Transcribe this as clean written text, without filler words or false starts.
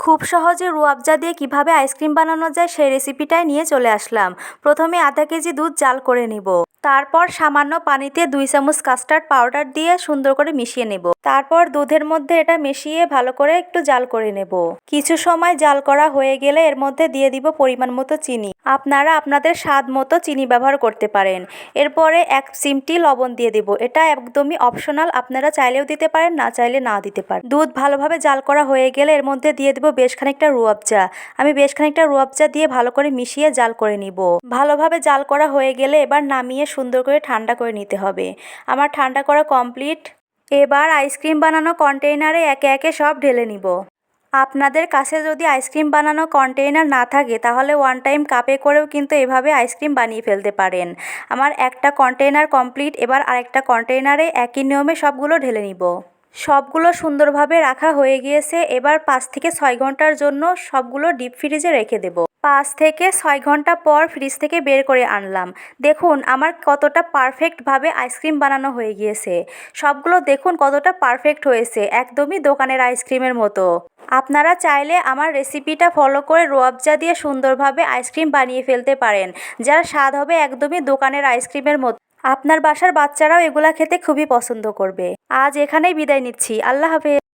খুব সহজে রুয়াবজা দিয়ে কিভাবে আইসক্রিম বানানো যায় সেই রেসিপিটাই নিয়ে চলে আসলাম। প্রথমে আধা কেজি দুধ জাল করে নিব। তারপর সামান্য পানিতে 2 চামচ কাস্টার্ড পাউডার দিয়ে সুন্দর করে মিশিয়ে নেব। তারপর দুধের মধ্যে এটা মিশিয়ে ভালো করে একটু জাল করে নেব। কিছু সময় জাল করা হয়ে গেলে এর মধ্যে দিয়ে দিব পরিমাণ মতো চিনি। আপনারা আপনাদের স্বাদ মতো চিনি ব্যবহার করতে পারেন। এরপরে 1 চিমটি লবণ দিয়ে দেব। এটা একদমই অপশনাল, আপনারা চাইলেও দিতে পারেন, না চাইলে নাও দিতে পারেন। দুধ ভালোভাবে জাল করা হয়ে গেলে এর মধ্যে দিয়ে দেব বেশ খানিকটা রুয়াবজা। আমি বেশ খানিকটা রুয়াবজা দিয়ে ভালো করে মিশিয়ে জাল করে নিব। ভালোভাবে জাল করা হয়ে গেলে এবার নামিয়ে সুন্দর করে ঠান্ডা করে নিতে হবে। আমার ঠান্ডা করা কমপ্লিট। এবার আইসক্রিম বানানো কন্টেইনারে একে একে সব ঢেলে নিব। আপনাদের কাছে যদি আইসক্রিম বানানো কন্টেইনার না থাকে তাহলে ওয়ান টাইম কাপে করেও কিন্তু এভাবে আইসক্রিম বানিয়ে ফেলতে পারেন। আমার একটা কন্টেইনার কমপ্লিট। এবার আরেকটা কন্টেইনারে একই নিয়মে সবগুলো ঢেলে নিব। সবগুলো সুন্দরভাবে রাখা হয়ে গিয়েছে। এবার 5 থেকে 6 ঘন্টার জন্য সবগুলো ডিপ ফ্রিজে রেখে দেব। 5 থেকে 6 ঘন্টা পর ফ্রিজ থেকে বের করে আনলাম। দেখুন আমার কতটা পারফেক্টভাবে আইসক্রিম বানানো হয়ে গিয়েছে। সবগুলো দেখুন কতটা পারফেক্ট হয়েছে, একদমই দোকানের আইসক্রিমের মতো। আপনারা চাইলে আমার রেসিপিটা ফলো করে রুয়াবজা দিয়ে সুন্দরভাবে আইসক্রিম বানিয়ে ফেলতে পারেন, যার স্বাদ হবে একদমই দোকানের আইসক্রিমের মতো। আপনার বাসার বাচ্চারাও এগুলা খেতে খুবই পছন্দ করবে। আজ এখানেই বিদায় নিচ্ছি। আল্লাহ হাফেজ।